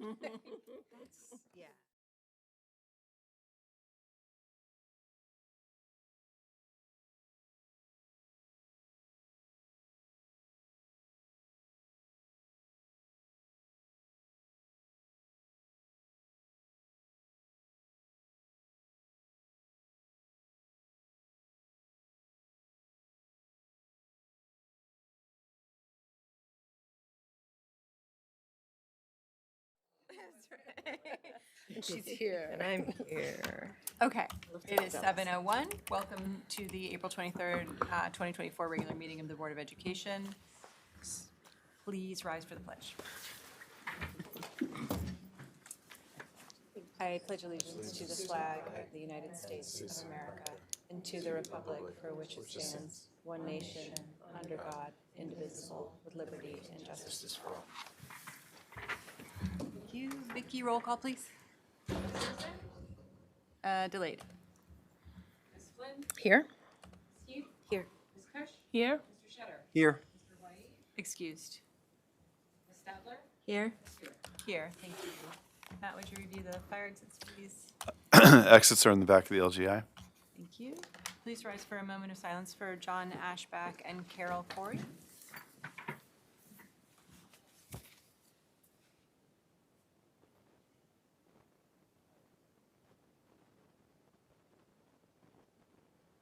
Yeah. She's here. And I'm here. Okay, it is 7:01. Welcome to the April 23rd, 2024 regular meeting of the Board of Education. Please rise for the pledge. I pledge allegiance to the flag of the United States of America and to the republic for which it stands, one nation, under God, indivisible, with liberty and justice for all. Thank you. Vicky, roll call, please. Delayed. Ms. Flynn? Here? Steve? Here. Ms. Kush? Here. Mr. Shetter? Here. Mr. White? Excused. Ms. Stadler? Here. Ms. Stewart? Here, thank you. Matt, would you review the fire exits, please? Exits are in the back of the LGI. Thank you. Please rise for a moment of silence for John Ashback and Carol Corey.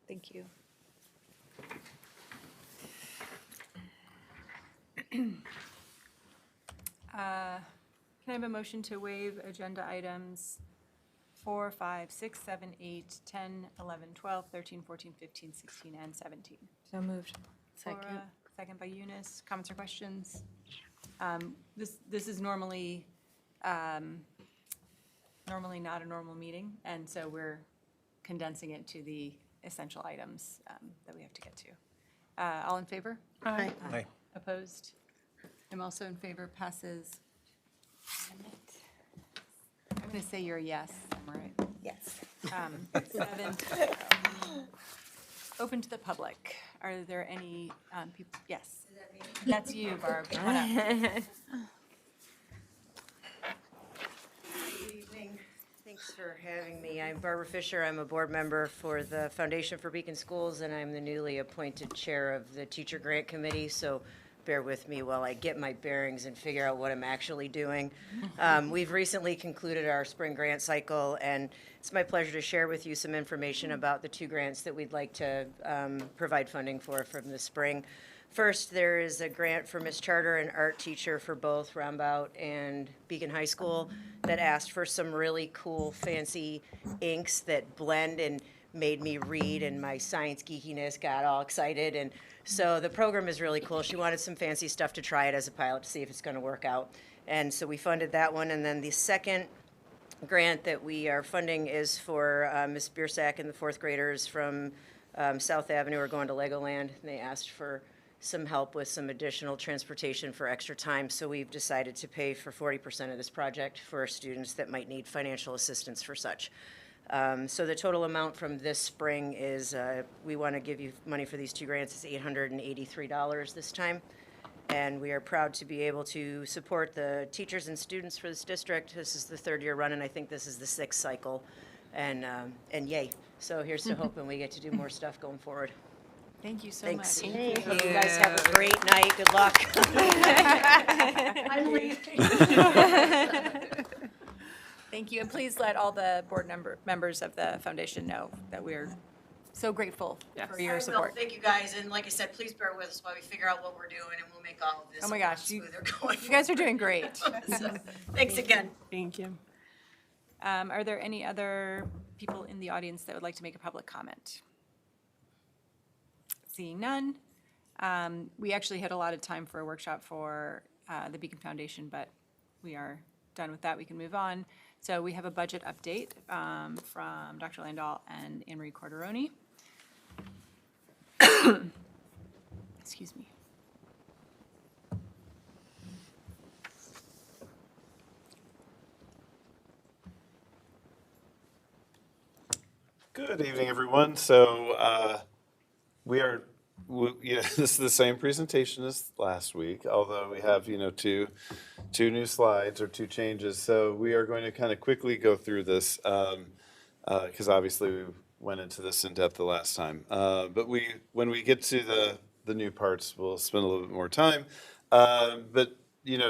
Thank you. Can I have a motion to waive agenda items 4, 5, 6, 7, 8, 10, 11, 12, 13, 14, 15, 16, and 17? So moved. Laura, second by Eunice. Comments or questions? This is normally not a normal meeting, and so we're condensing it to the essential items that we have to get to. All in favor? Aye. Aye. Opposed? I'm also in favor. Passes. I'm going to say you're a yes. Am I right? Yes. 7. Open to the public. Are there any people? Yes. That's you, Barb. Come on up. Good evening. Thanks for having me. I'm Barbara Fisher. I'm a board member for the Foundation for Beacon Schools, and I'm the newly appointed chair of the Teacher Grant Committee, so bear with me while I get my bearings and figure out what I'm actually doing. We've recently concluded our spring grant cycle, and it's my pleasure to share with you some information about the 2 grants that we'd like to provide funding for from the spring. First, there is a grant for Miss Charter, an art teacher for both Rombout and Beacon High School, that asked for some really cool, fancy inks that blend and made me read, and my science geekiness got all excited. And so the program is really cool. She wanted some fancy stuff to try it as a pilot to see if it's going to work out. And so we funded that one. And then the second grant that we are funding is for Miss Biersack and the 4th graders from South Avenue are going to Legoland. They asked for some help with some additional transportation for extra time. So we've decided to pay for 40% of this project for students that might need financial assistance for such. So the total amount from this spring is, we want to give you money for these 2 grants, is $883 this time. And we are proud to be able to support the teachers and students for this district. This is the 3rd year run, and I think this is the 6th cycle. And yay. So here's to hoping we get to do more stuff going forward. Thank you so Thanks. much. Hope you guys have a great night. Good luck. I'm leaving. Thank you, and please let all the board members of the foundation know that we're so grateful for your support. Thank you, guys. And like I said, please bear with us while we figure out what we're doing, and we'll make all of this Oh my a lot gosh, you smoother going guys are doing great. So, thanks again. Thank you. Are there any other people in the audience that would like to make a public comment? Seeing none. We actually had a lot of time for a workshop for the Beacon Foundation, but we are done with that. We can move on. So we have a budget update from Dr. Landahl and Anne Marie Corderoni. Excuse me. Good evening, everyone. So we are this is the same presentation as last week, although we have, two new slides or two changes. So we are going to kind of quickly go through this because obviously we went into this in depth the last time. But when we get to the new parts, we'll spend a little bit more time. But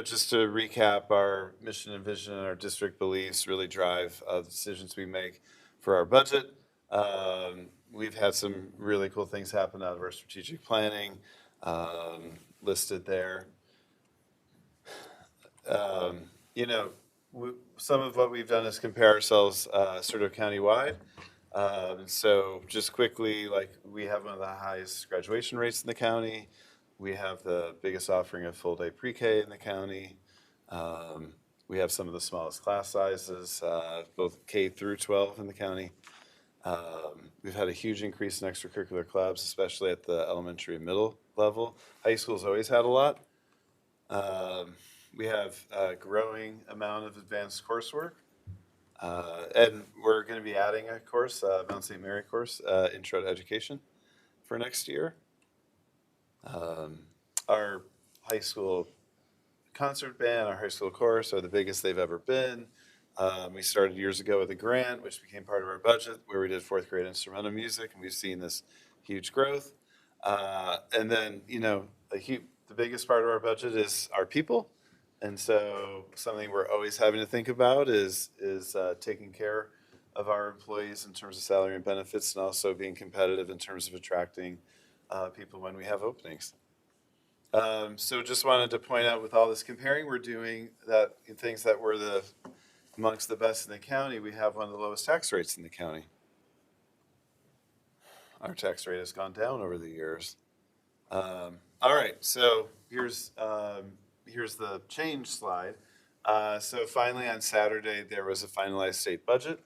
just to recap, our mission and vision and our district beliefs really drive the decisions we make for our budget. We've had some really cool things happen out of our strategic planning listed there. Some of what we've done is compare ourselves sort of countywide. So just quickly, like we have one of the highest graduation rates in the county. We have the biggest offering of full-day pre-K in the county. We have some of the smallest class sizes, both K through 12 in the county. We've had a huge increase in extracurricular clubs, especially at the elementary and middle level. High school's always had a lot. We have a growing amount of advanced coursework. And we're going to be adding a course, Mount St. Mary course, Intro to Education for next year. Our high school concert band, our high school chorus are the biggest they've ever been. We started years ago with a grant, which became part of our budget, where we did fourth grade instrumental music, and we've seen this huge growth. And then, the biggest part of our budget is our people. And so something we're always having to think about is taking care of our employees in terms of salary and benefits, and also being competitive in terms of attracting people when we have openings. So just wanted to point out with all this comparing, we're doing that in things that were amongst the best in the county. We have one of the lowest tax rates in the county. Our tax rate has gone down over the years. All right, so here's the change slide. So finally on Saturday, there was a finalized state budget.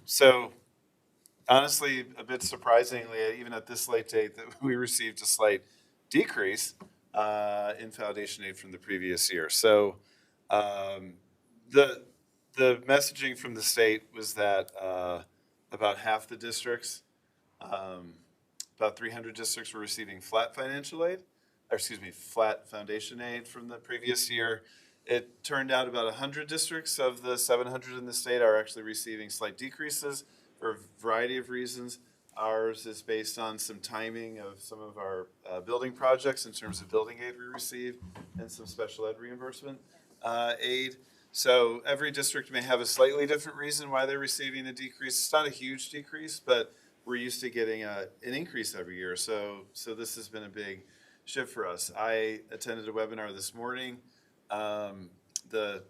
So honestly, a bit surprisingly, even at this late date, that we received a slight decrease in foundation aid from the previous year. So the messaging from the state was that about half the districts, about 300 districts were receiving flat foundation aid from the previous year. It turned out about 100 districts of the 700 in the state are actually receiving slight decreases for a variety of reasons. Ours is based on some timing of some of our building projects in terms of building aid we receive and some special ed reimbursement aid. So every district may have a slightly different reason why they're receiving a decrease. It's not a huge decrease, but we're used to getting an increase every year. So this has been a big shift for us. I attended a webinar this morning. The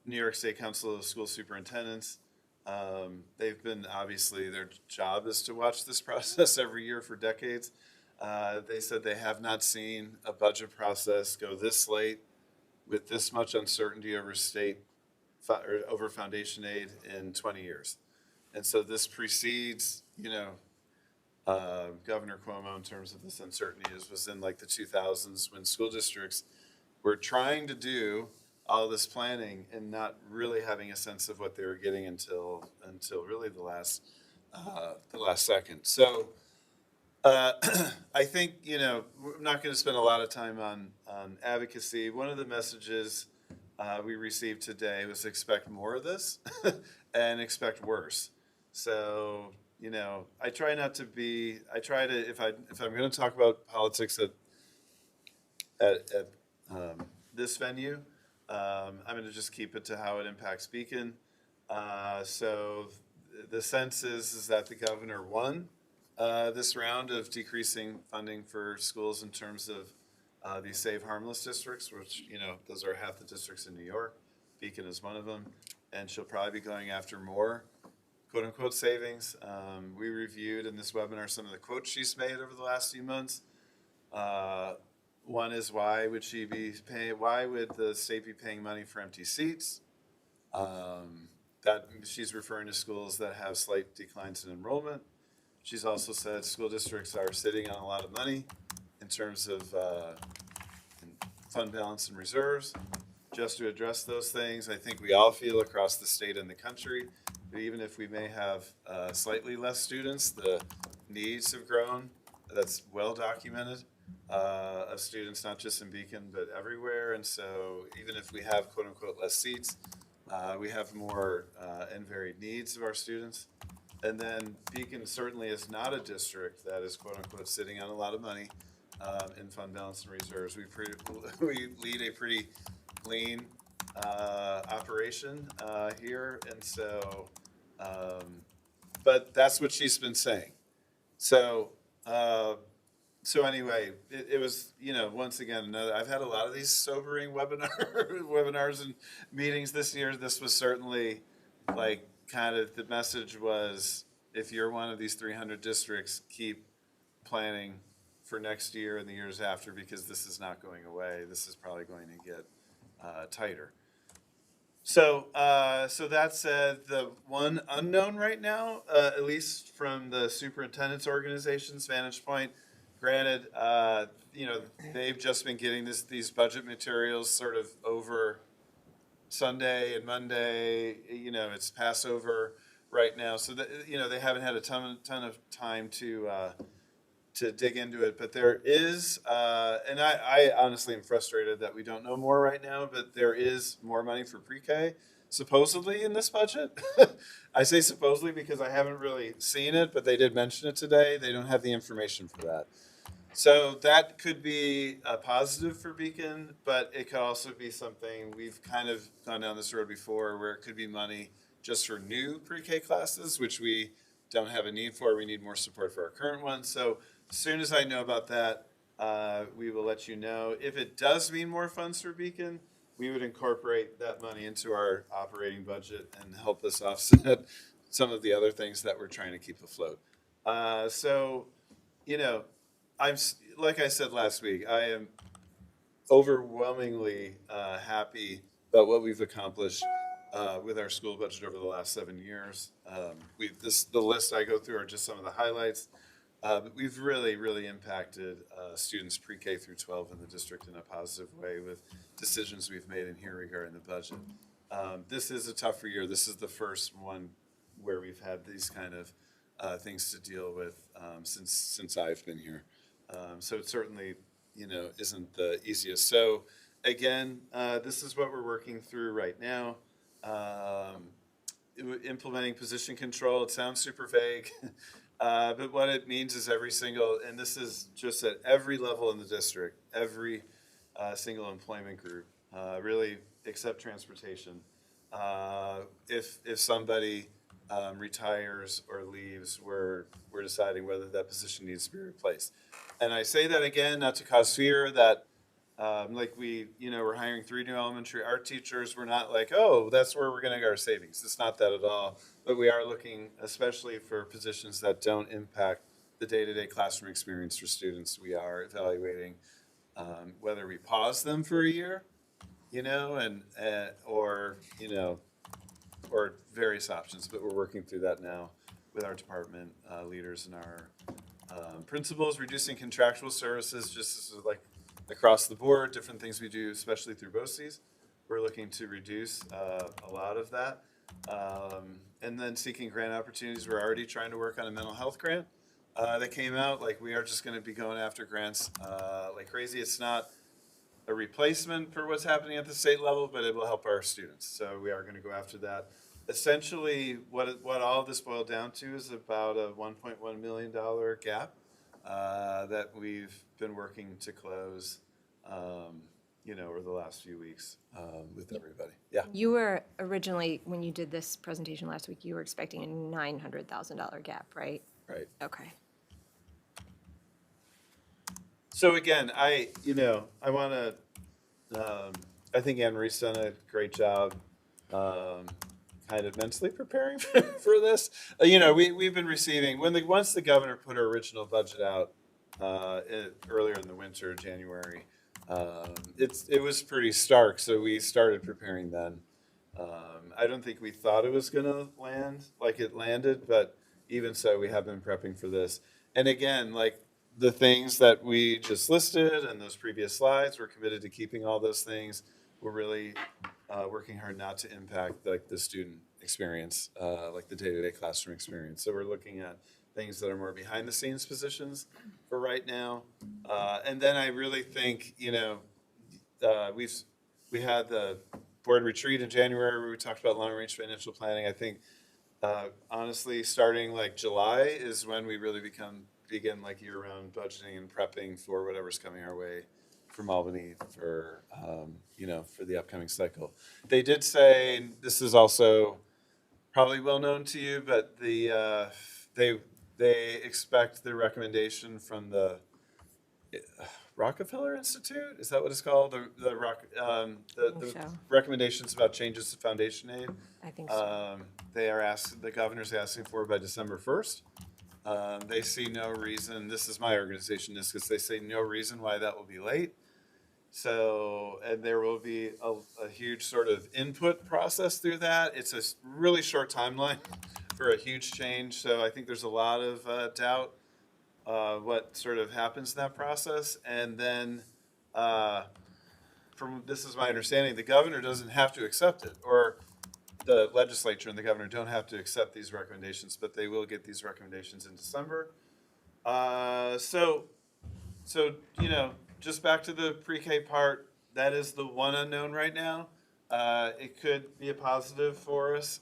New York State Council of School Superintendents, they've been, obviously, their job is to watch this process every year for decades. They said they have not seen a budget process go this late with this much uncertainty over over foundation aid in 20 years. And so this precedes, Governor Cuomo in terms of this uncertainty was in like the 2000s when school districts were trying to do all this planning and not really having a sense of what they were getting until really the last second. So I think, we're not going to spend a lot of time on advocacy. One of the messages we received today was expect more of this and expect worse. So, I try to, if I'm going to talk about politics at this venue, I'm going to just keep it to how it impacts Beacon. So the sense is that the governor won this round of decreasing funding for schools in terms of these Save Harmless districts, which, those are half the districts in New York. Beacon is one of them. And she'll probably be going after more quote unquote savings. We reviewed in this webinar some of the quotes she's made over the last few months. One is why would the state be paying money for empty seats? That she's referring to schools that have slight declines in enrollment. She's also said school districts are sitting on a lot of money in terms of fund balance and reserves. Just to address those things, I think we all feel across the state and the country that even if we may have slightly less students, the needs have grown that's well documented, of students, not just in Beacon, but everywhere. And so even if we have quote unquote less seats, we have more and varied needs of our students. And then Beacon certainly is not a district that is quote unquote sitting on a lot of money in fund balance and reserves. We lead a pretty lean operation here, and so but that's what she's been saying. So anyway, it was, once again, I've had a lot of these sobering webinars and meetings this year. This was certainly like kind of the message was, if you're one of these 300 districts, keep planning for next year and the years after, because this is not going away. This is probably going to get tighter. So that said, the one unknown right now, at least from the superintendent's organization's vantage point, granted, they've just been getting these budget materials sort of over Sunday and Monday. It's Passover right now, so that, they haven't had a ton of time to dig into it. But there is, and I honestly am frustrated that we don't know more right now, but there is more money for pre-K, supposedly, in this budget. I say supposedly because I haven't really seen it, but they did mention it today. They don't have the information for that. So that could be a positive for Beacon, but it could also be something, we've kind of gone down this road before, where it could be money just for new pre-K classes, which we don't have a need for. We need more support for our current ones. So as soon as I know about that, we will let you know. If it does mean more funds for Beacon, we would incorporate that money into our operating budget and help us offset some of the other things that we're trying to keep afloat. I'm, like I said last week, I am overwhelmingly happy about what we've accomplished with our school budget over the last 7 years. The list I go through are just some of the highlights. But we've really, really impacted students pre-K through 12 in the district in a positive way with decisions we've made in here regarding the budget. This is a tougher year. This is the first one where we've had these kind of things to deal with since I've been here. So it certainly, isn't the easiest. So again, this is what we're working through right now. Implementing position control, it sounds super vague. But what it means is and this is just at every level in the district, every single employment group, really except transportation. If somebody retires or leaves, we're deciding whether that position needs to be replaced. And I say that again, not to cause fear that we're hiring 3 new elementary art teachers. We're not like, oh, that's where we're going to get our savings. It's not that at all. But we are looking, especially for positions that don't impact the day-to-day classroom experience for students. We are evaluating whether we pause them for a year, or various options. But we're working through that now with our department leaders and our principals, reducing contractual services, just like across the board, different things we do, especially through BOCES. We're looking to reduce a lot of that. And then seeking grant opportunities. We're already trying to work on a mental health grant that came out. We are just going to be going after grants like crazy. It's not a replacement for what's happening at the state level, but it will help our students. So we are going to go after that. Essentially, what all of this boiled down to is about a $1.1 million gap that we've been working to close, over the last few weeks with everybody. Yeah. You were originally, when you did this presentation last week, you were expecting a $900,000 gap, right? Right. Okay. So again, I want to, I think Anne Marie's done a great job kind of mentally preparing for this. We've been receiving, once the governor put her original budget out earlier in the winter, January, it was pretty stark, so we started preparing then. I don't think we thought it was going to land like it landed, but even so, we have been prepping for this. And again, the things that we just listed and those previous slides, we're committed to keeping all those things. We're really working hard not to impact the student experience, the day-to-day classroom experience. So we're looking at things that are more behind the scenes positions for right now. And then I really think, we had the board retreat in January where we talked about long range financial planning. I think honestly, starting like July is when we really begin like year-round budgeting and prepping for whatever's coming our way from Albany for for the upcoming cycle. They did say, and this is also probably well known to you, but they expect the recommendation from the Rockefeller Institute. Is that what it's called? The so. recommendations about changes to foundation aid. I think so. The governor's asking for by December 1st. They see no reason, this is my organization, NISCUS, they say no reason why that will be late. So, and there will be a huge sort of input process through that. It's a really short timeline for a huge change. So I think there's a lot of doubt what sort of happens in that process. And then, this is my understanding, the governor doesn't have to accept it, or the legislature and the governor don't have to accept these recommendations, but they will get these recommendations in December. So just back to the pre-K part, that is the one unknown right now. It could be a positive for us.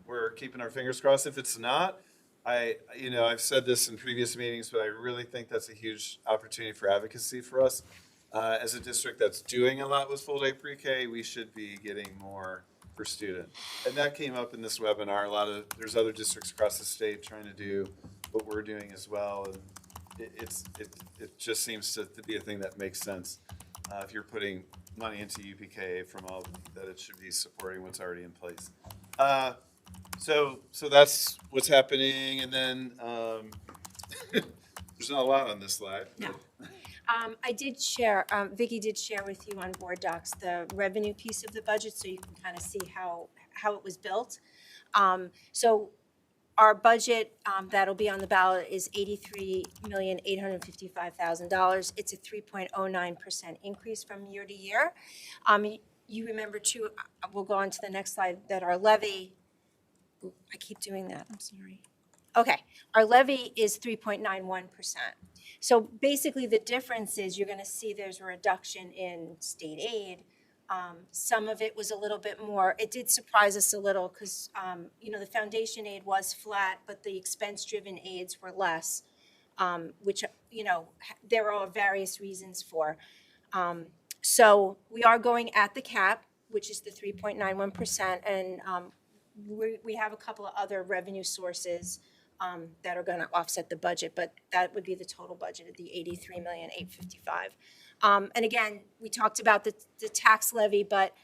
We're keeping our fingers crossed. If it's not, I've said this in previous meetings, but I really think that's a huge opportunity for advocacy for us. As a district that's doing a lot with full-day pre-K, we should be getting more per student. And that came up in this webinar. There's other districts across the state trying to do what we're doing as well. And it just seems to be a thing that makes sense. If you're putting money into UPK from Albany, that it should be supporting what's already in place. So that's what's happening. And then there's not a lot on this slide. No. I did share, Vicki did share with you on board docs the revenue piece of the budget, so you can kind of see how it was built. So our budget that'll be on the ballot is $83,855,000. It's a 3.09% increase from year to year. You remember too, we'll go on to the next slide, that our levy, I keep doing that, I'm sorry. Okay, our levy is 3.91%. So basically the difference is you're gonna see there's a reduction in state aid. Some of it was a little bit more, it did surprise us a little because, the foundation aid was flat, but the expense-driven aids were less, which, there are various reasons for. So we are going at the cap, which is the 3.91%, and we have a couple of other revenue sources that are going to offset the budget, but that would be the total budget of the $83,855,000. And again, we talked about the tax levy, but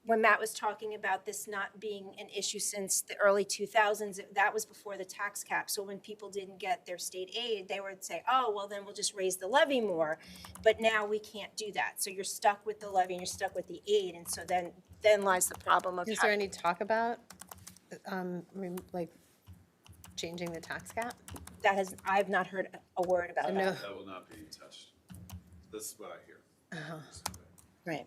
when Matt was talking about this not being an issue since the early 2000s, that was before the tax cap. So when people didn't get their state aid, they would say, oh, well, then we'll just raise the levy more. But now we can't do that. So you're stuck with the levy and you're stuck with the aid. And so then lies the problem of Is how there any talk about, changing the tax cap? I have not heard a word about No. that. That will not be touched. This is what I hear. Right.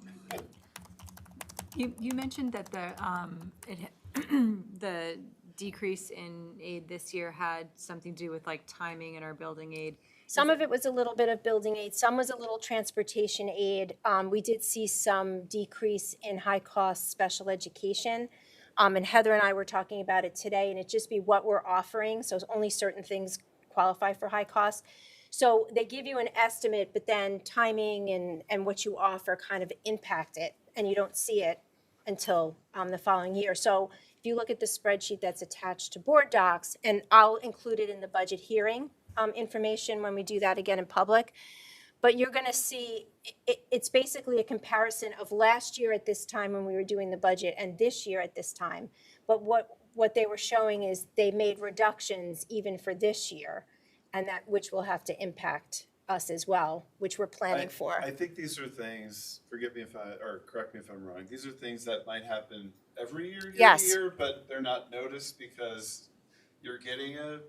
You mentioned that the decrease in aid this year had something to do with like timing in our building aid. Some of it was a little bit of building aid, some was a little transportation aid. We did see some decrease in high-cost special education. And Heather and I were talking about it today, and it'd just be what we're offering, so only certain things qualify for high cost. So they give you an estimate, but then timing and what you offer kind of impact it, and you don't see it until the following year. So if you look at the spreadsheet that's attached to board docs, and I'll include it in the budget hearing information when we do that again in public, but you're gonna see, it's basically a comparison of last year at this time when we were doing the budget and this year at this time. But what they were showing is they made reductions even for this year, and which will have to impact us as well, which we're planning for. I think these are things, forgive me or correct me if I'm wrong, these are things that might happen every year Yes. to year, but they're not noticed because you're getting a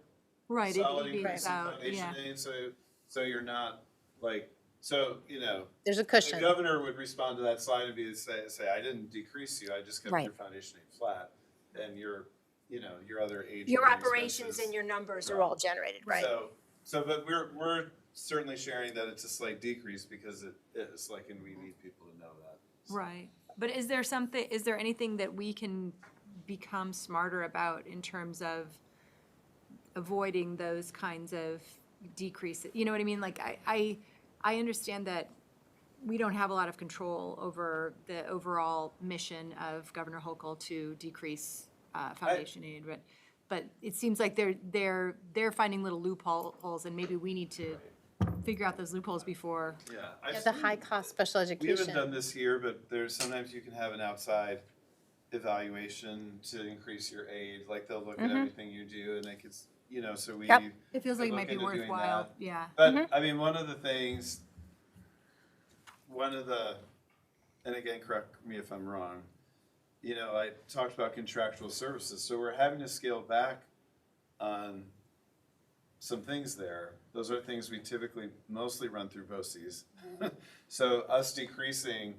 Right. solid It'd be increase in about, foundation yeah. aid, so you're not like, There's a the cushion. governor would respond to that slide and say, I didn't decrease you, I just kept Right. your foundation aid flat, and you're you know, your other aid. Your related operations expenses. and your numbers are all generated, right? But we're certainly sharing that it's a slight decrease because it is like, and we need people to know that. Right. But is there anything that we can become smarter about in terms of avoiding those kinds of decreases? You know what I mean? Like, I understand that we don't have a lot of control over the overall mission of Governor Hochul to decrease foundation aid, but it seems like they're finding little loopholes, and maybe we need to figure out those loopholes before. Yeah. Yeah, the high-cost special We haven't education. done this here, but there's sometimes you can have an outside evaluation to increase your aid. Like they'll look at everything you do and they could, you know, so we. Yep. It feels like it look might be into doing worthwhile, that. yeah. But I mean, one of the things, and again, correct me if I'm wrong, you know, I talked about contractual services. So we're having to scale back on some things there. Those are things we typically mostly run through BOCES. So us decreasing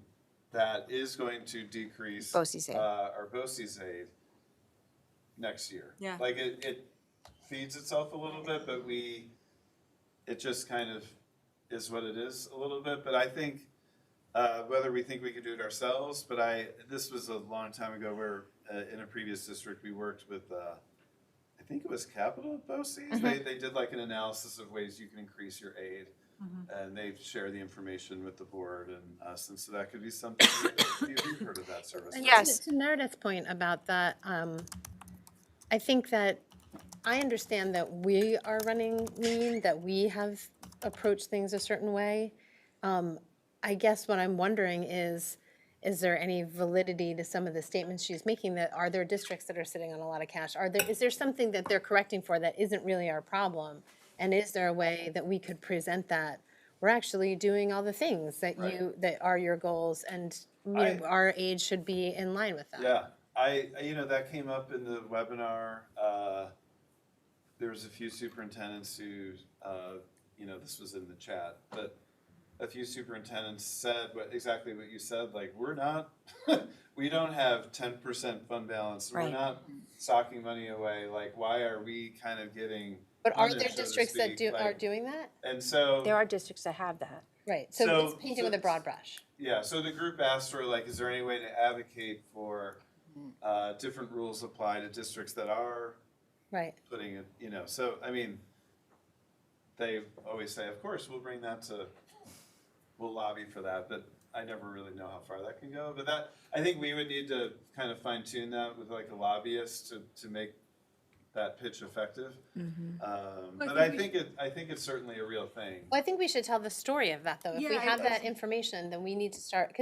that is going to decrease BOCES aid. our BOCES aid next year. Yeah. Like it feeds itself a little bit, but it just kind of is what it is a little bit. But I think whether we think we could do it ourselves, but this was a long time ago where in a previous district we worked with I think it was Capital BOCES. They did like an analysis of ways you can increase your aid, and they share the information with the board and us, and so that could be something. If you've heard of that service. Yes. To Meredith's point about that, I think that I understand that we are running lean, that we have approached things a certain way. I guess what I'm wondering is there any validity to some of the statements she's making? That are there districts that are sitting on a lot of cash? Is there something that they're correcting for that isn't really our problem? And is there a way that we could present that we're actually doing all the things that that are your goals, and our aid should be in line with that? Yeah, that came up in the webinar. There was a few superintendents who, this was in the chat, but a few superintendents said exactly what you said, like, we don't have 10% fund balance, we're Right. not socking money away, like, why are we kind of getting But are punished, there so to districts that speak? are Like, doing that? And so, There are districts that have that. Right, so So- it's painting with a broad brush. yeah, so the group asked for, like, is there any way to advocate for different rules apply to districts that are Right. putting it, so, I mean, they always say, of course, we'll lobby for that, but I never really know how far that can go. But I think we would need to kind of fine tune that with like a lobbyist to make that pitch effective. But I think it's certainly a real thing. Well, I think we should tell the story of that, though. If we Yeah, have that information, then we need to start,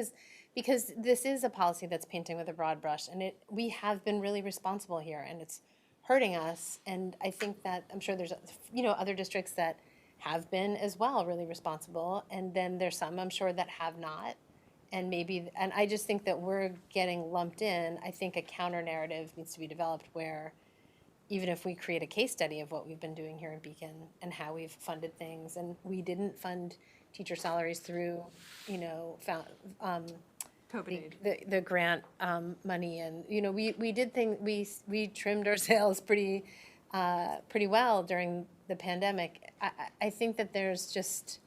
because this is a policy that's painting with a broad brush, and we have been really responsible here, and it's hurting us. And I think that, I'm sure there's, other districts that have been as well really responsible, and then there's some, I'm sure, that have not. And I just think that we're getting lumped in. I think a counter narrative needs to be developed where even if we create a case study of what we've been doing here in Beacon and how we've funded things, and we didn't fund teacher salaries through, COVID aid. the grant money, and we did things, we trimmed our sails pretty well during the pandemic. I think that there's just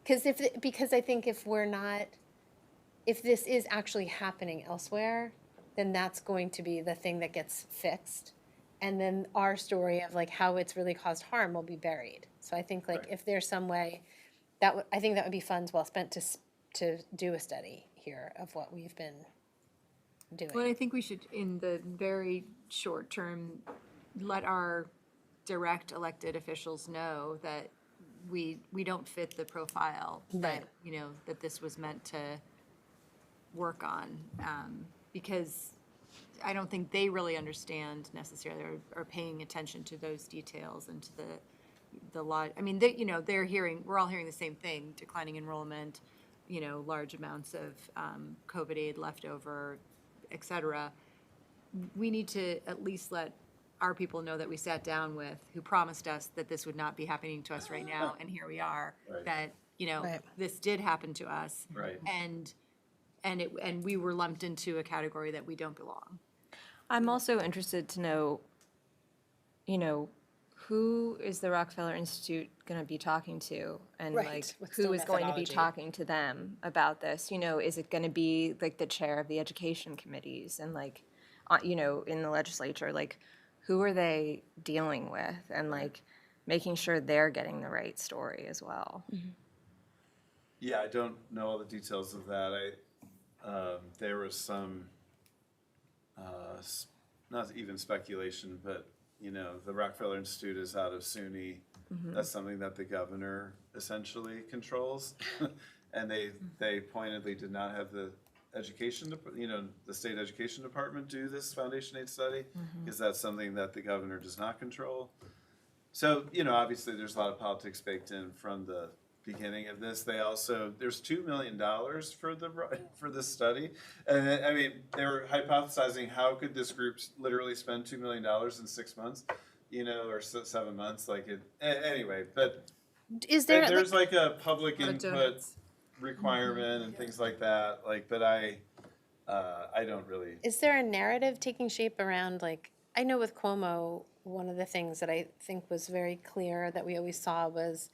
because I think if this is actually happening elsewhere, then that's going to be the thing that gets fixed. And then our story of like how it's really caused harm will be buried. So I think like Right. if there's some way I think that would be funds well spent to do a study here of what we've been doing. Well, I think we should, in the very short term, let our direct elected officials know that we don't fit the profile that, Right. that this was meant to work on. Because I don't think they really understand necessarily or are paying attention to those details and to the law. I mean, we're all hearing the same thing: declining enrollment, large amounts of COVID aid left over, et cetera. We need to at least let our people know that we sat down with, who promised us that this would not be happening to us right now, and here we are. Right. That Right. this did happen to us, Right. and we were lumped into a category that we don't belong. I'm also interested to know, who is the Rockefeller Institute going to be talking to? And Right. like, What's who their is going to be methodology? talking to them about this? Is it going to be like the chair of the education committees and like, in the legislature, like, who are they dealing with? And like, making sure they're getting the right story as well. Yeah, I don't know all the details of that. There was some, not even speculation, but, the Rockefeller Institute is out of SUNY. That's something that the governor essentially controls. And they pointedly did not have the the state education department do this Foundation Aid study, because that's something that the governor does not control. So, obviously, there's a lot of politics baked in from the beginning of this. There's $2 million for this study. And I mean, they were hypothesizing, how could this group literally spend $2 million in 6 months, or 7 months, anyway, but Is there, there's like a public Lot of input donuts. requirement and things like that, but I don't really. is there a narrative taking shape around, like, I know with Cuomo, one of the things that I think was very clear that we always saw was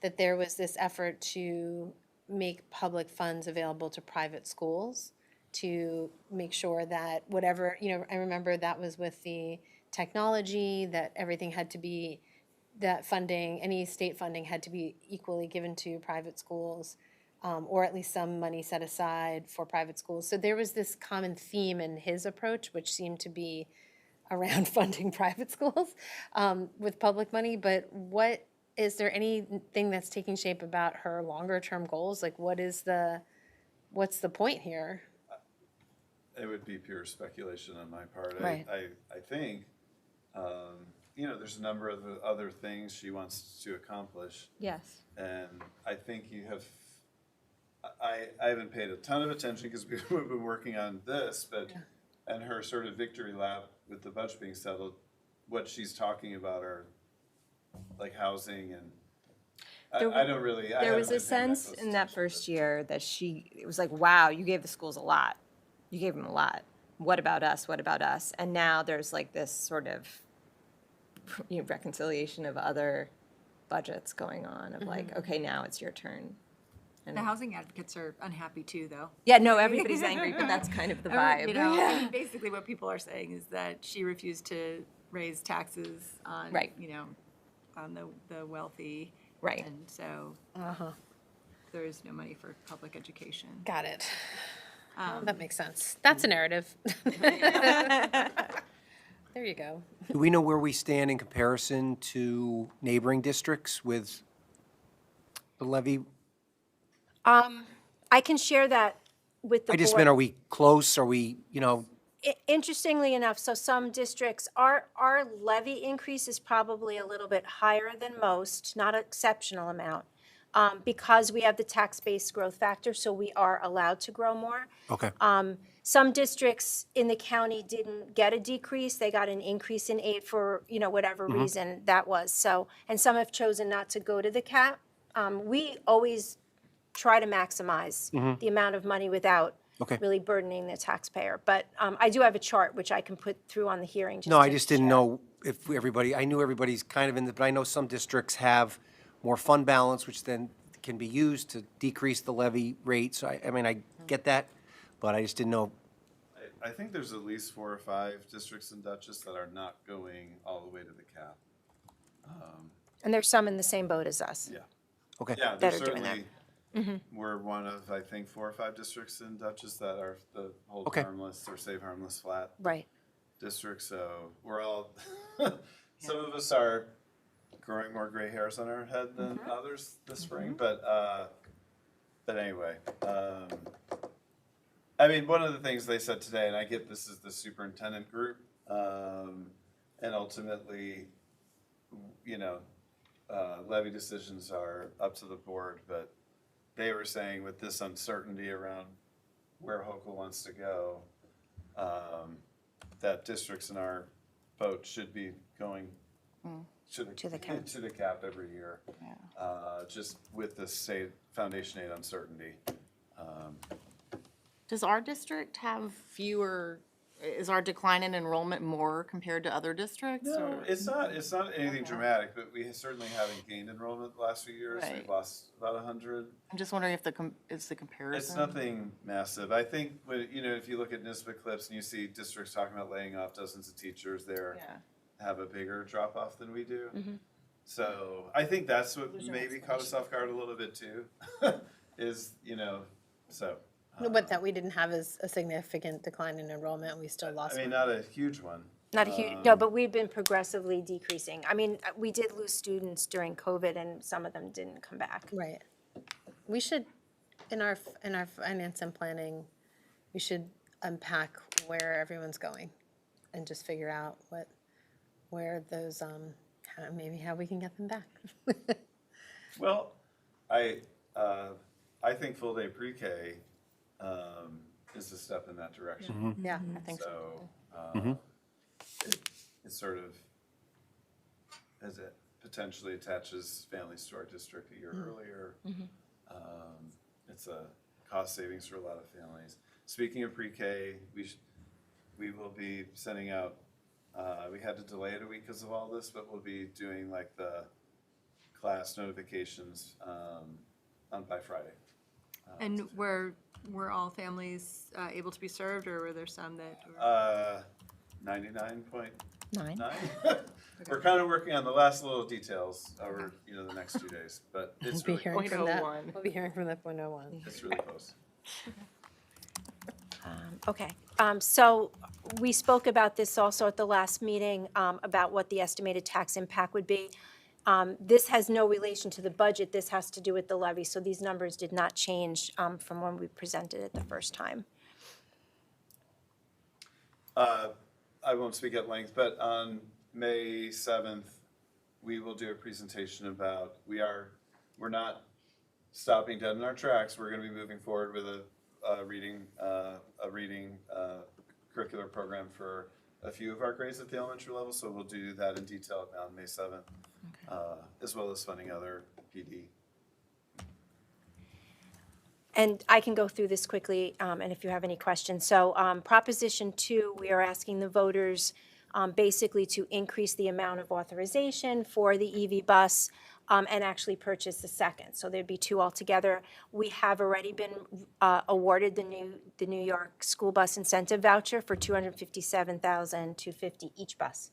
that there was this effort to make public funds available to private schools to make sure that whatever, I remember that was with the technology, that everything had to be, that funding, any state funding had to be equally given to private schools, or at least some money set aside for private schools. So there was this common theme in his approach, which seemed to be around funding private schools with public money. But is there anything that's taking shape about her longer term goals? Like, what's the point here? It would be pure speculation on my part. Right. I think, there's a number of other things she wants to accomplish. Yes. And I think I haven't paid a ton of attention because we've been working on this, and her sort of victory lap with the budget being settled, what she's talking about are like housing and, I don't really. I There was haven't a been paying sense close in that attention, first year that it was like, wow, you gave the schools a lot. You gave them a lot. What about us? What about us? And now there's like this sort of reconciliation of other budgets going on of like, okay, now it's your turn. The housing advocates are unhappy too, though. Yeah, no, everybody's angry, but that's kind of the vibe. I mean, basically what people are saying is that she refused to raise taxes on, Right. On the wealthy. Right. And so there is no money for public education. Got it. That makes sense. That's a narrative. There you go. Do we know where we stand in comparison to neighboring districts with the levy? I can share that with the I board. just meant, are we close? Are we, Interestingly enough, so some districts, our levy increase is probably a little bit higher than most, not an exceptional amount, because we have the tax-based growth factor, so we are allowed to grow more. okay. Some districts in the county didn't get a decrease, they got an increase in aid for, whatever reason that was, so, and some have chosen not to go to the cap. We always try to maximize the amount of money without Okay. really burdening the taxpayer. But I do have a chart which I can put through on the hearing. No, I to just didn't share. know if I knew everybody's kind of but I know some districts have more fund balance, which then can be used to decrease the levy rate. So I get that, but I just didn't know. I think there's at least 4 or 5 districts in Dutchess that are not going all the way to the cap. And there's some in the same boat as us. Yeah. Okay. Yeah, that there's are doing that. certainly, we're one of, I think, 4 or 5 districts in Dutchess that are the hold Okay. harmless or save harmless flat Right. districts, so we're all, some of us are growing more gray hairs on our head than others this spring, but anyway, I mean, one of the things they said today, and I get this is the superintendent group, and ultimately, levy decisions are up to the board, but they were saying with this uncertainty around where Hochul wants to go, that districts in our boat should be going to the cap every year. Just with the state foundation aid uncertainty. Does our district have fewer is our decline in enrollment more compared to other districts? No, or- it's not anything dramatic, but we certainly haven't gained enrollment the last few years. We've Right. lost about 100. I'm just wondering if it's the comparison. It's nothing massive. I think, if you look at NISBA clips and you see districts talking about laying off dozens of teachers, they're Yeah. have a bigger drop off than we do. So I think that's what maybe caught us off guard a little bit too, is, so. But that we didn't have a significant decline in enrollment, we still lost I mean, one. not a huge one. Not a huge, no, but we've been progressively decreasing. I mean, we did lose students during COVID and some of them didn't come back. Right. We should, in our finance and planning, we should unpack where everyone's going and just figure out where those, maybe how we can get them back. Well, I think full day pre-K is a step in that direction. Yeah. I think so. So, it sort of, as it potentially attaches families to our district a year earlier. It's a cost savings for a lot of families. Speaking of pre-K, we will be sending out, we had to delay it a week because of all this, but we'll be doing like the class notifications by Friday. And were all families able to be served, or were there some that were? 99.9. We're kind of working on the last little details over, the next 2 days, but it's We'll really be hearing from that. 0.01. We'll be hearing from that 0.01. It's really close. Okay, so we spoke about this also at the last meeting, about what the estimated tax impact would be. This has no relation to the budget, this has to do with the levy, so these numbers did not change from when we presented it the first time. I won't speak at length, but on May 7th, we will do a presentation about, we're not stopping dead in our tracks. We're going to be moving forward with a reading curricular program for a few of our grades at the elementary level. So we'll do that in detail on May 7th, as well as funding other PD. And I can go through this quickly, and if you have any questions. So Proposition 2, we are asking the voters basically to increase the amount of authorization for the EV bus and actually purchase the second. So there'd be two altogether. We have already been awarded the New York School Bus Incentive Voucher for $257,250 each bus.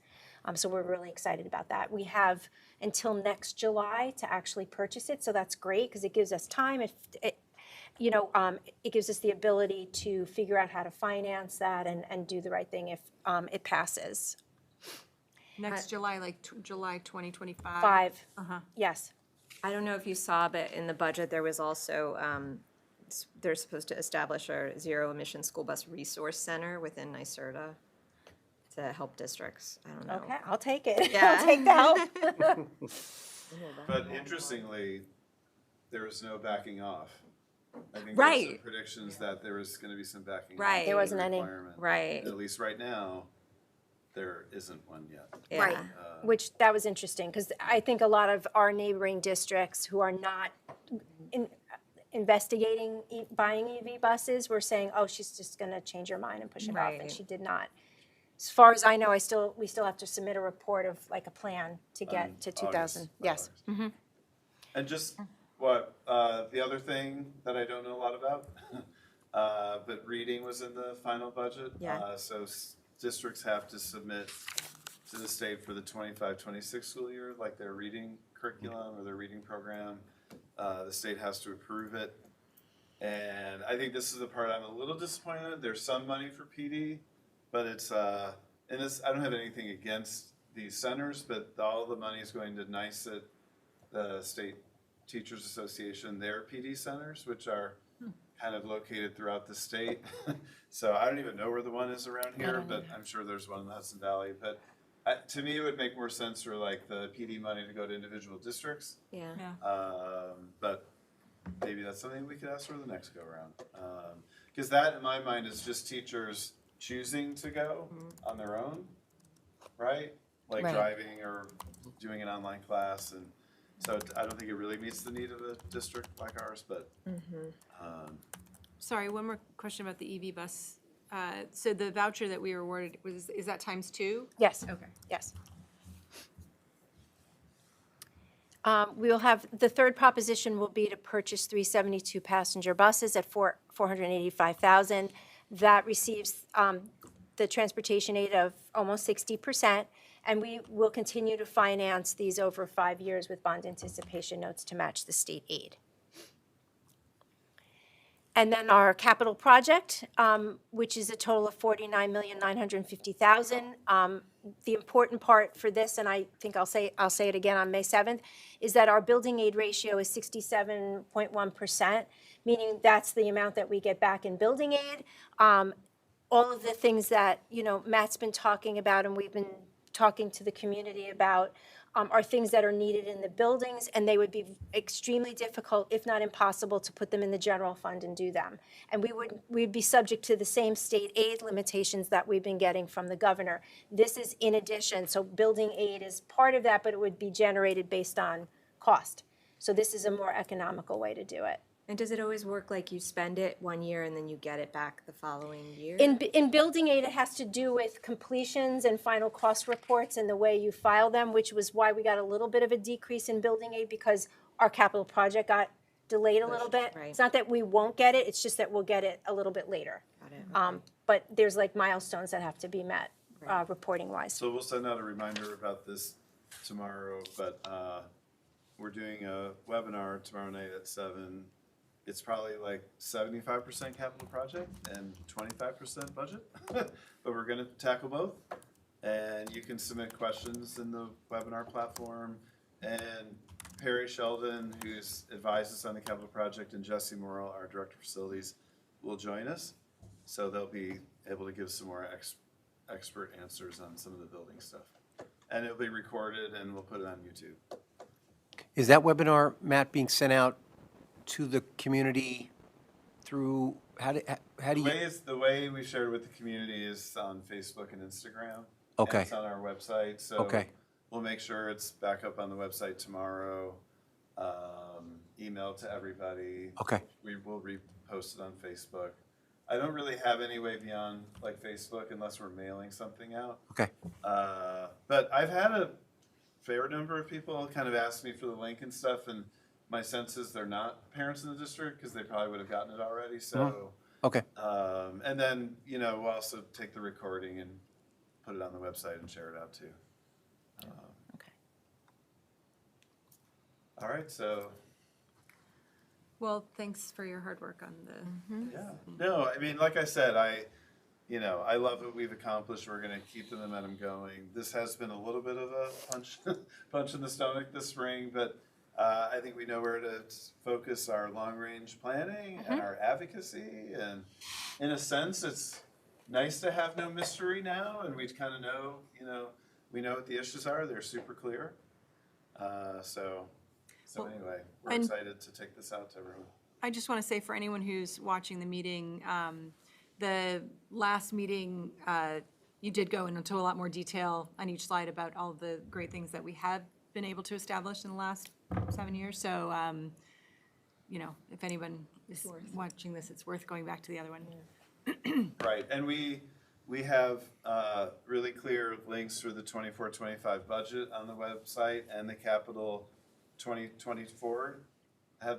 So we're really excited about that. We have until next July to actually purchase it, so that's great because it gives us time. It gives us the ability to figure out how to finance that and do the right thing if it passes. Next July, like July 2025? 5, yes. I don't know if you saw, but in the budget, there was also, they're supposed to establish a zero-emission school bus resource center within NYSERDA to help districts. I don't know. Okay, I'll take it. Yeah. I'll take the help. But interestingly, there was no backing off. I think there were some Right. predictions that there was going to be some backing off. Right. of There the wasn't any. requirement. Right. At least right now, there isn't one yet. Yeah. Right, which that was interesting, because I think a lot of our neighboring districts who are not investigating buying EV buses were saying, oh, she's just gonna change her mind and push it off, and Right. she did not. As far as I know, we still have to submit a report of like a plan to get to 2000, yes. August. And just the other thing that I don't know a lot about, but reading was in the final budget. Yeah. So districts have to submit to the state for the 25-26 school year, like their reading curriculum or their reading program. The state has to approve it. And I think this is the part I'm a little disappointed. There's some money for PD, but it's, and this, I don't have anything against these centers, but all the money is going to NYSET, the State Teachers Association, their PD centers, which are kind of located throughout the state. So I don't even know where the one is around here, but I'm sure there's one in the Hudson Valley. But to me, it would make more sense for like the PD money to go to individual districts. Yeah. But maybe that's something we could ask for the next go around. Because that, in my mind, is just teachers choosing to go on their own, right? Like Right. driving or doing an online class. And so I don't think it really meets the need of a district like ours, but Sorry, one more question about the EV bus. So the voucher that we were awarded, is that times 2? Yes, Okay. yes. We will have, the third proposition will be to purchase 372 passenger buses at $485,000. That receives the transportation aid of almost 60%, and we will continue to finance these over 5 years with bond anticipation notes to match the state aid. And then our capital project, which is a total of $49,950,000. The important part for this, and I think I'll say it again on May 7th, is that our building aid ratio is 67.1%, meaning that's the amount that we get back in building aid. All of the things that, Matt's been talking about and we've been talking to the community about are things that are needed in the buildings, and they would be extremely difficult, if not impossible, to put them in the general fund and do them. And we'd be subject to the same state aid limitations that we've been getting from the governor. This is in addition, so building aid is part of that, but it would be generated based on cost. So this is a more economical way to do it. And does it always work like you spend it 1 year and then you get it back the following year? In building aid, it has to do with completions and final cost reports and the way you file them, which was why we got a little bit of a decrease in building aid because our capital project got delayed a little bit. Right. It's not that we won't get it, it's just that we'll get it a little bit later. Got it. But there's like milestones that have to be met, reporting wise. So we'll send out a reminder about this tomorrow, but we're doing a webinar tomorrow night at 7. It's probably like 75% capital project and 25% budget, but we're gonna tackle both. And you can submit questions in the webinar platform. And Perry Sheldon, who's advised us on the capital project, and Jesse Morrell, our director of facilities, will join us. So they'll be able to give some more expert answers on some of the building stuff. And it'll be recorded and we'll put it on YouTube. Is that webinar, Matt, being sent out to the community through, how do you? The way we shared with the community is on Facebook and Instagram. Okay. And it's on our website, so Okay. we'll make sure it's back up on the website tomorrow. Email to everybody. Okay. We will repost it on Facebook. I don't really have any way beyond like Facebook unless we're mailing something out. Okay. But I've had a fair number of people kind of ask me for the link and stuff, and my sense is they're not parents in the district because they probably would have gotten it already. So, Okay. and then we'll also take the recording and put it on the website and share it out too. Okay. All right, so Well, thanks for your hard work on the. yeah, no, I mean, like I said, I love what we've accomplished. We're going to keep the momentum going. This has been a little bit of a punch in the stomach this spring, but I think we know where to focus our long-range planning and our advocacy. And in a sense, it's nice to have no mystery now, and we kind of know, we know what the issues are. They're super clear. So anyway, we're and- excited to take this out to everyone. I just want to say for anyone who's watching the meeting, the last meeting, you did go into a lot more detail on each slide about all the great things that we have been able to establish in the last 7 years. So, if anyone is watching this, it's worth going back to the other one. Right, and we have really clear links for the 24-25 budget on the website, and the capital 2024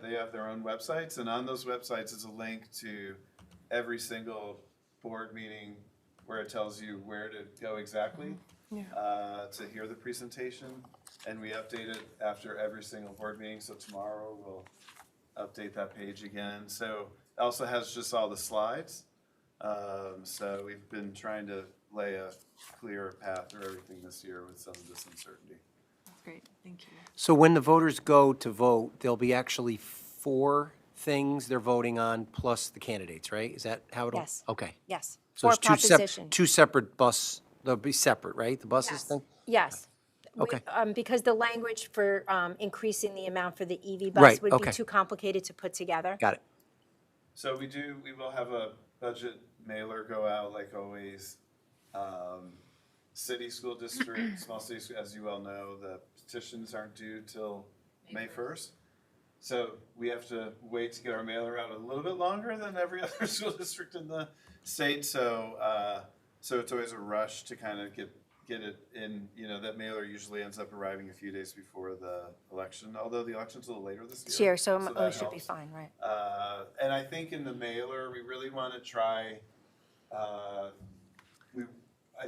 they have their own websites, and on those websites is a link to every single board meeting where it tells you where to go exactly to hear the presentation, and we update it after every single board meeting. So tomorrow we'll update that page again. So it also has just all the slides. So we've been trying to lay a clear path through everything this year with some of this uncertainty. That's great, thank you. So when the voters go to vote, there'll be actually 4 things they're voting on plus the candidates, right? Is that how it'll? Yes. Okay. Yes. So For it's proposition. two separate they'll be separate, right? The buses Yes. thing? Yes. Okay. Because the language for increasing the amount for the EV Right, bus would okay. be too complicated to put together. Got it. So we will have a budget mailer go out like always. City, school district, small cities, as you well know, the petitions aren't due till May 1st. So we have to wait to get our mailer out a little bit longer than every other school district in the state. So it's always a rush to kind of get it in. You know, that mailer usually ends up arriving a few days before the election, although the election's a little later this year. Cheer, so that it should be helps. fine, right? And I think in the mailer, we really want to try, I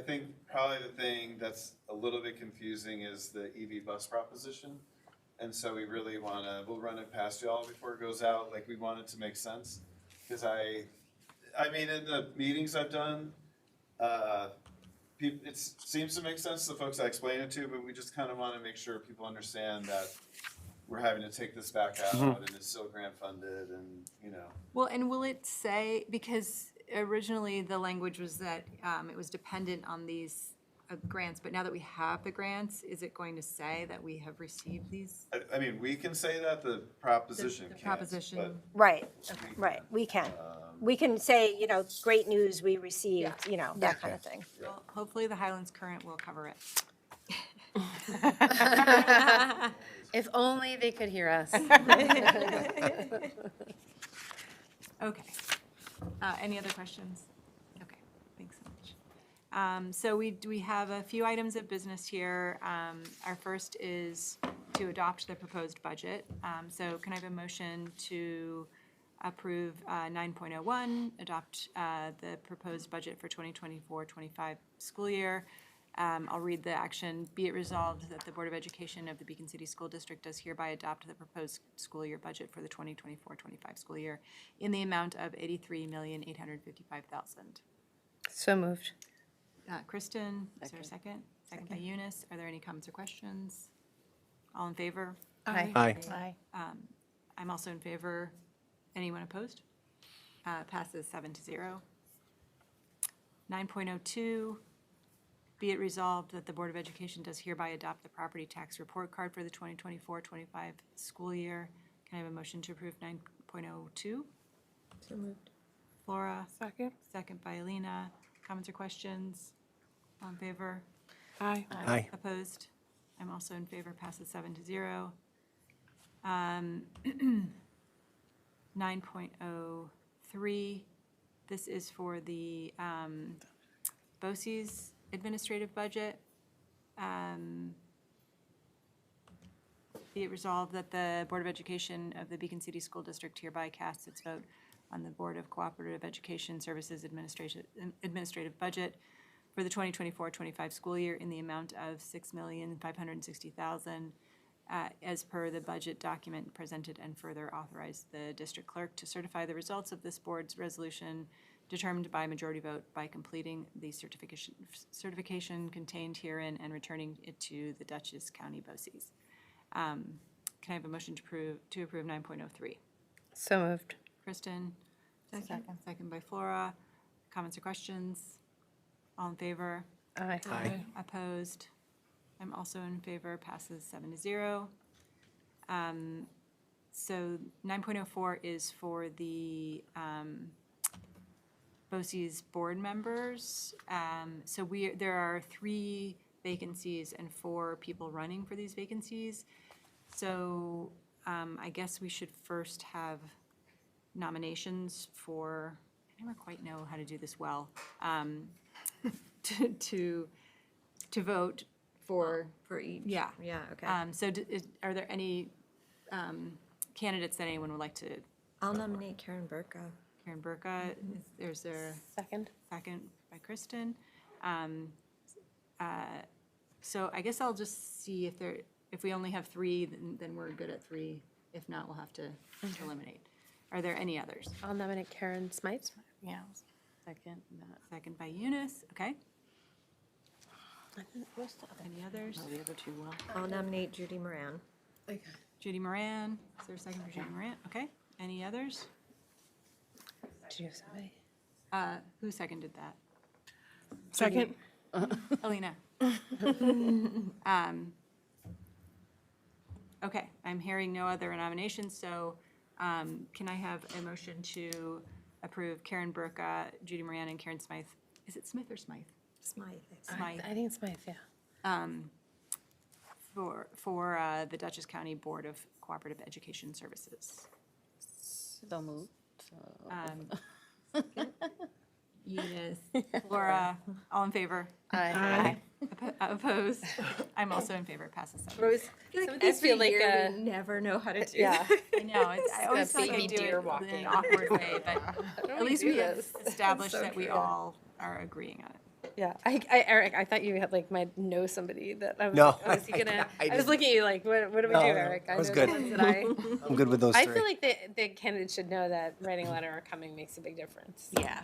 think probably the thing that's a little bit confusing is the EV bus proposition. And so we really want to, we'll run it past y'all before it goes out. Like, we want it to make sense. Because I mean, in the meetings I've done, it seems to make sense to the folks I explain it to, but we just kind of want to make sure people understand that we're having to take this back out and it's still grant funded and, you know. Well, and will it say, because originally the language was that it was dependent on these grants, but now that we have the grants, is it going to say that we have received these? I mean, we can say that, the proposition The can't. proposition. But Right, we can. We can say, you know, great news we received, Yeah. you know, that kind of thing. Well, hopefully the Highlands Current will cover it. If only they could hear us. Okay. Any other questions? Okay, thanks so much. So we have a few items of business here. Our first is to adopt the proposed budget. So can I have a motion to approve 9.01, adopt the proposed budget for 2024-25 school year? I'll read the action. Be it resolved that the Board of Education of the Beacon City School District does hereby adopt the proposed school year budget for the 2024-25 school year in the amount of $83,855,000. So moved. Kristen, is there a second? Second by Eunice. Are there any comments or questions? All in favor? Aye. Aye. I'm also in favor. Anyone opposed? Passes 7-0. 9.02, be it resolved that the Board of Education does hereby adopt the property tax report card for the 2024-25 school year. Can I have a motion to approve 9.02? So moved. Flora, Second. second by Alina. Comments or questions? All in favor? Aye. Aye. Opposed? I'm also in favor, passes 7-0. 9.03, this is for the BOCES administrative budget. Be it resolved that the Board of Education of the Beacon City School District hereby casts its vote on the Board of Cooperative Education Services administrative budget for the 2024-25 school year in the amount of $6,560,000 as per the budget document presented, and further authorize the district clerk to certify the results of this board's resolution determined by majority vote by completing the certification contained herein and returning it to the Dutchess County BOCES. Can I have a motion to approve 9.03? So moved. Kristen? Second by Flora. Comments or questions? All in favor? Aye. Aye. Opposed? I'm also in favor, passes 7-0. So 9.04 is for the BOCES board members. So there are 3 vacancies and 4 people running for these vacancies. So I guess we should first have nominations for, I never quite know how to do this well, to vote for. For each? Yeah. Yeah, okay. So are there any candidates that anyone would like to? I'll nominate Karen Burka. Karen Burka, there's a Second. second by Kristen. So I guess I'll just see if we only have 3, then we're good at 3. If not, we'll have to eliminate. Are there any others? I'll nominate Karen Smythe. Yeah. Second. Second by Eunice, okay. Any others? The other two will. I'll nominate Judy Moran. Judy Moran, is there a second for Judy Moran? Okay, any others? Did you have somebody? Who seconded that? Second. Alina. Okay, I'm hearing no other nominations, so can I have a motion to approve Karen Burka, Judy Moran, and Karen Smythe? Is it Smith or Smythe? Smythe. Smythe. I think it's Smythe, yeah. for the Dutchess County Board of Cooperative Education Services. So moved. Eunice, Laura, all in favor? Aye. Opposed? I'm also in favor, passes seven. Rose, some of these feel like a, Never know how to do. yeah. I know, I always feel like I baby do deer it walking. in an awkward way, but at least we have established so that we true. all are agreeing on it. Yeah, Eric, I thought you had like might know somebody that I was. No, like, oh, is he gonna? I I was didn't. looking at you like, what do we No, do, no, Eric? I that was know good. the ones that I. I'm good with those I three. feel like the candidates should know that writing a letter or coming makes a big difference. Yeah.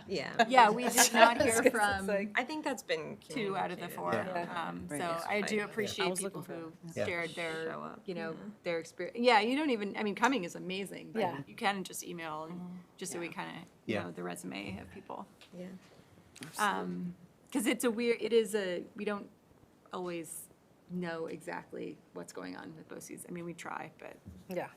Yeah, we did not hear It's from like- I think that's been 2 out of the 4. Yeah. So I do appreciate people looking who Yeah. shared their, Show up. you know, their experience. Yeah, you don't even, I mean, coming is amazing, but Yeah. you can just email, and just so we kind of Yeah. know the resume of people. Yeah. Because we don't always know exactly what's going on with BOCES. I mean, we try, but. Yeah.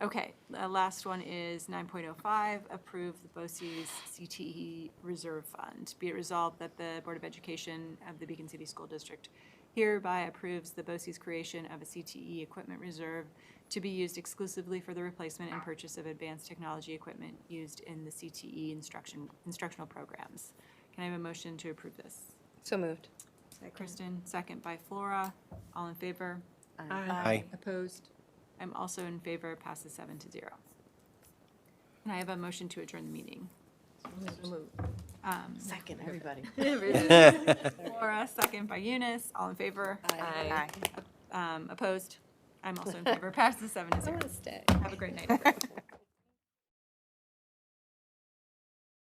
Okay, the last one is 9.05, approve the BOCES CTE Reserve Fund. Be it resolved that the Board of Education of the Beacon City School District hereby approves the BOCES creation of a CTE equipment reserve to be used exclusively for the replacement and purchase of advanced technology equipment used in the CTE instructional programs. Can I have a motion to approve this? So moved. Kristen, second by Flora. All in favor? Aye. Opposed? I'm also in favor, passes 7-0. Can I have a motion to adjourn the meeting? Second, everybody. Laura, second by Eunice, all in favor? Aye. Opposed? I'm also in favor, passes 7-0. Stay. Have a great night, everyone.